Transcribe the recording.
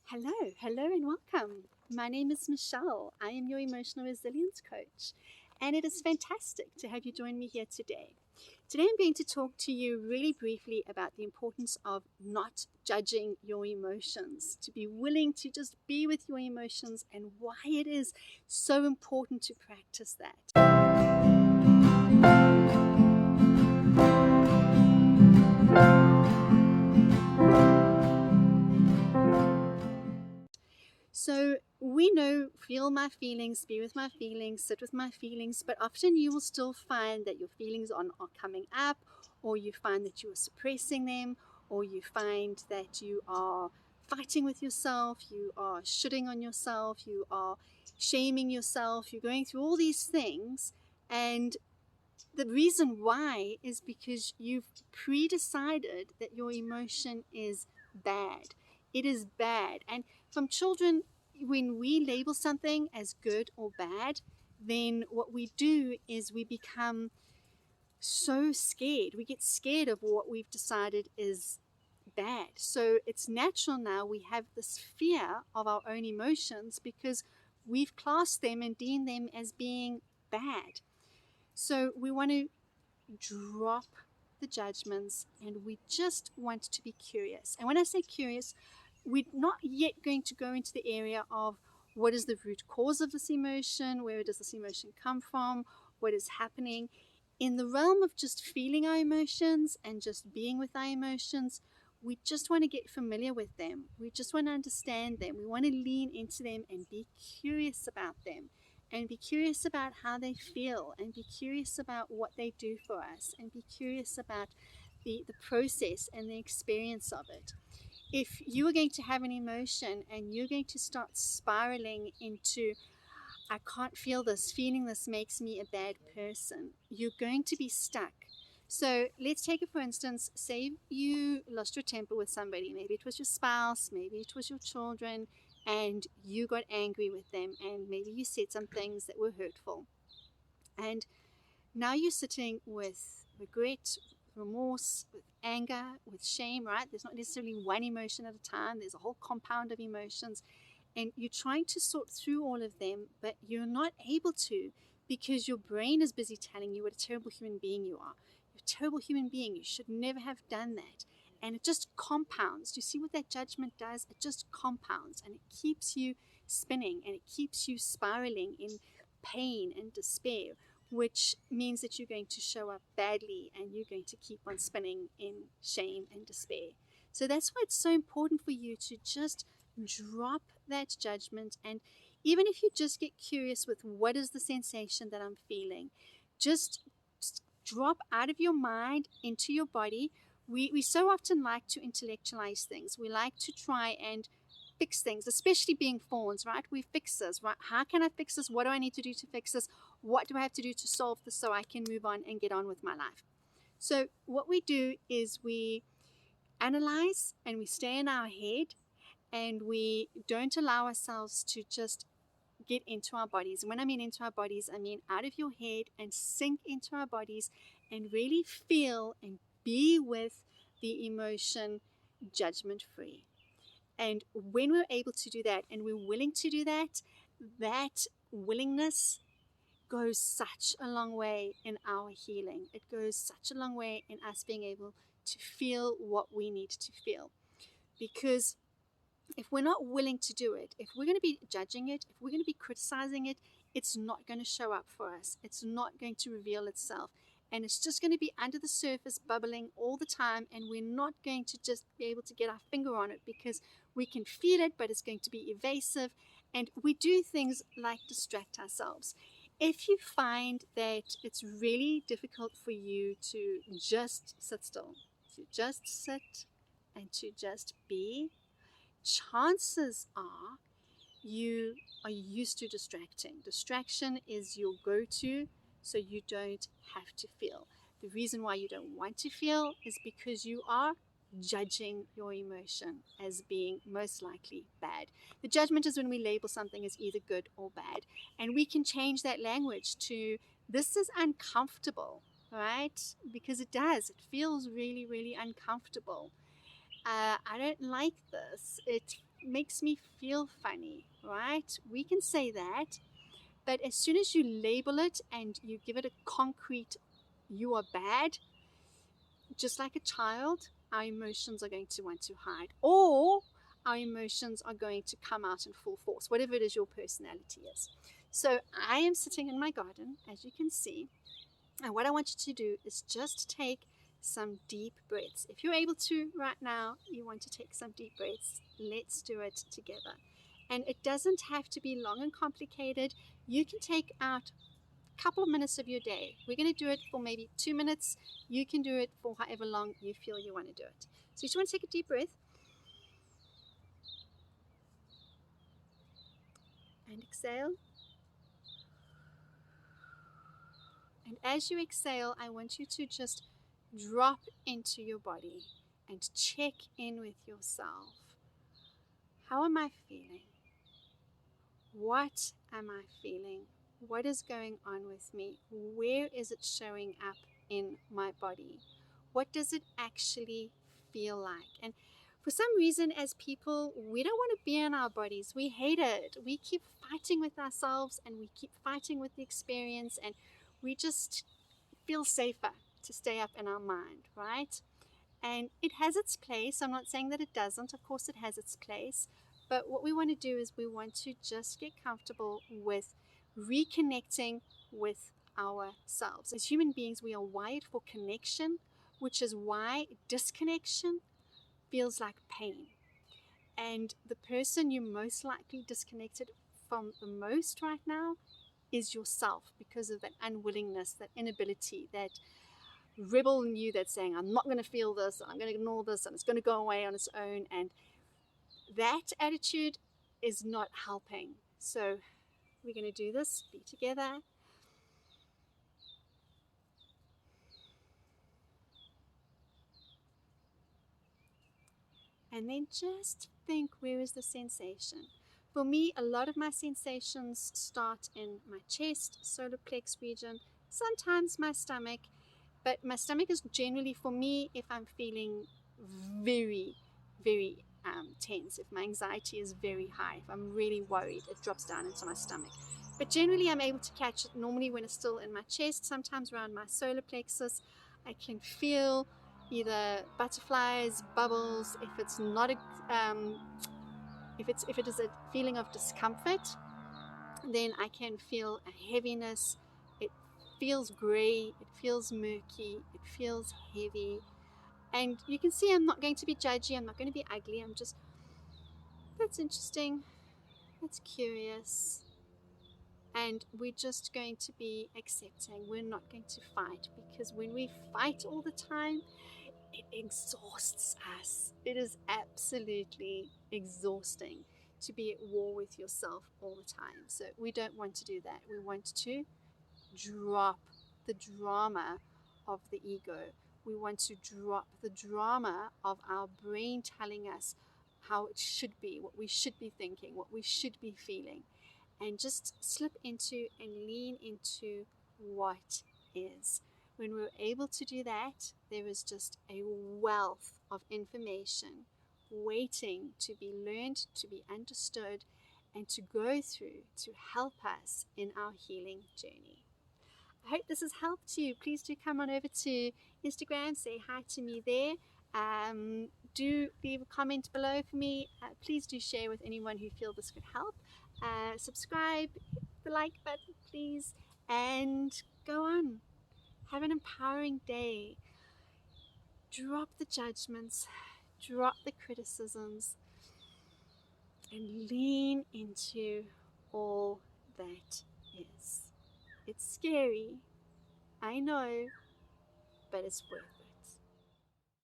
Hello, and welcome. My name is Michelle. I am your emotional resilience coach, and it is fantastic to have you join me here today. Today, I'm going to talk to you really briefly about the importance of not judging your emotions, to be willing to just be with your emotions, and why it is so important to practice that. So we know feel my feelings, be with my feelings, sit with my feelings, but often you will still find that your feelings are coming up, or you find that you are suppressing them, or you find that you are fighting with yourself, you are shitting on yourself, you are shaming yourself, you're going through all these things. And the reason why is because you've pre-decided that your emotion is bad. It is bad. And from children, when we label something as good or bad, then what we do is we become so scared. We get scared of what we've decided is bad. So it's natural now we have this fear of our own emotions because we've classed them and deemed them as being bad. So we want to drop the judgments and we just want to be curious. And when I say curious, we're not yet going to go into the area of what is the root cause of this emotion, where does this emotion come from, what is happening. In the realm of just feeling our emotions and just being with our emotions, we just want to get familiar with them. We just want to understand them. We want to lean into them and be curious about them, and be curious about how they feel, and be curious about what they do for us, and be curious about the process and the experience of it. If you are going to have an emotion and you're going to start spiraling into, I can't feel this, feeling this makes me a bad person, you're going to be stuck. So let's take it for instance, say you lost your temper with somebody, maybe it was your spouse, maybe it was your children, and you got angry with them, and maybe you said some things that were hurtful. And now you're sitting with regret, remorse, with anger, with shame, right? There's not necessarily one emotion at a time, there's a whole compound of emotions. And you're trying to sort through all of them, but you're not able to because your brain is busy telling you what a terrible human being you are. You're a terrible human being. You should never have done that. And it just compounds. Do you see what that judgment does? It just compounds and it keeps you spinning and it keeps you spiraling in pain and despair, which means that you're going to show up badly and you're going to keep on spinning in shame and despair. So that's why it's so important for you to just drop that judgment. And even if you just get curious with what is the sensation that I'm feeling, just drop out of your mind into your body. We so often like to intellectualize things. We like to try and fix things, especially being fawns, right? We fixers, right? How can I fix this? What do I need to do to fix this? What do I have to do to solve this so I can move on and get on with my life? So what we do is we analyze and we stay in our head, and we don't allow ourselves to just get into our bodies. And when I mean into our bodies, I mean out of your head and sink into our bodies and really feel and be with the emotion judgment free. And when we're able to do that and we're willing to do that, that willingness goes such a long way in our healing. It goes such a long way in us being able to feel what we need to feel. Because if we're not willing to do it, if we're going to be judging it, if we're going to be criticizing it, it's not going to show up for us. It's not going to reveal itself. And it's just going to be under the surface, bubbling all the time. And we're not going to just be able to get our finger on it because we can feel it, but it's going to be evasive. And we do things like distract ourselves. If you find that it's really difficult for you to just sit still, to just sit and to just be, chances are you are used to distracting. Distraction is your go-to, so you don't have to feel. The reason why you don't want to feel is because you are judging your emotion as being most likely bad. The judgment is when we label something as either good or bad, and we can change that language to this is uncomfortable, right? Because it does. It feels really, really uncomfortable. I don't like this. It makes me feel funny, right? We can say that, but as soon as you label it and you give it a concrete, you are bad, just like a child, our emotions are going to want to hide, or our emotions are going to come out in full force, whatever it is your personality is. So I am sitting in my garden, as you can see, and what I want you to do is just take some deep breaths. If you're able to right now, you want to take some deep breaths, let's do it together. And it doesn't have to be long and complicated. You can take out couple of minutes of your day. We're going to do it for maybe 2 minutes. You can do it for however long you feel you want to do it. So you just want to take a deep breath and exhale. And as you exhale, I want you to just drop into your body and check in with yourself. How am I feeling? What am I feeling? What is going on with me? Where is it showing up in my body? What does it actually feel like? And for some reason, as people, we don't want to be in our bodies. We hate it. We keep fighting with ourselves and we keep fighting with the experience, and we just feel safer to stay up in our mind, right? And it has its place. I'm not saying that it doesn't. Of course, it has its place. But what we want to do is we want to just get comfortable with reconnecting with ourselves. As human beings, we are wired for connection, which is why disconnection feels like pain. And the person you're most likely disconnected from the most right now is yourself, because of that unwillingness, that inability, that rebel in you that's saying, I'm not going to feel this, I'm going to ignore this, and it's going to go away on its own. And that attitude is not helping. So we're going to do this, be together. And then just think, where is the sensation? For me, a lot of my sensations start in my chest, solar plex region, sometimes my stomach. But my stomach is generally, for me, if I'm feeling very, very tense, if my anxiety is very high, if I'm really worried, it drops down into my stomach. But generally, I'm able to catch it normally when it's still in my chest, sometimes around my solar plexus. I can feel either butterflies, bubbles. If it's not a, if it is a feeling of discomfort, then I can feel a heaviness. It feels gray, it feels murky, it feels heavy. And you can see I'm not going to be judgy, I'm not going to be ugly, I'm just, that's interesting, that's curious. And we're just going to be accepting. We're not going to fight, because when we fight all the time, it exhausts us. It is absolutely exhausting to be at war with yourself all the time. So we don't want to do that. We want to drop the drama of the ego. We want to drop the drama of our brain telling us how it should be, what we should be thinking, what we should be feeling, and just slip into and lean into what is. When we're able to do that, there is just a wealth of information waiting to be learned, to be understood, and to go through to help us in our healing journey. I hope this has helped you. Please do come on over to Instagram, say hi to me there. Do leave a comment below for me. Please do share with anyone who feels this could help. Subscribe, hit the like button, please, and go on. Have an empowering day. Drop the judgments, drop the criticisms, and lean into all that is. It's scary, I know, but it's worth it.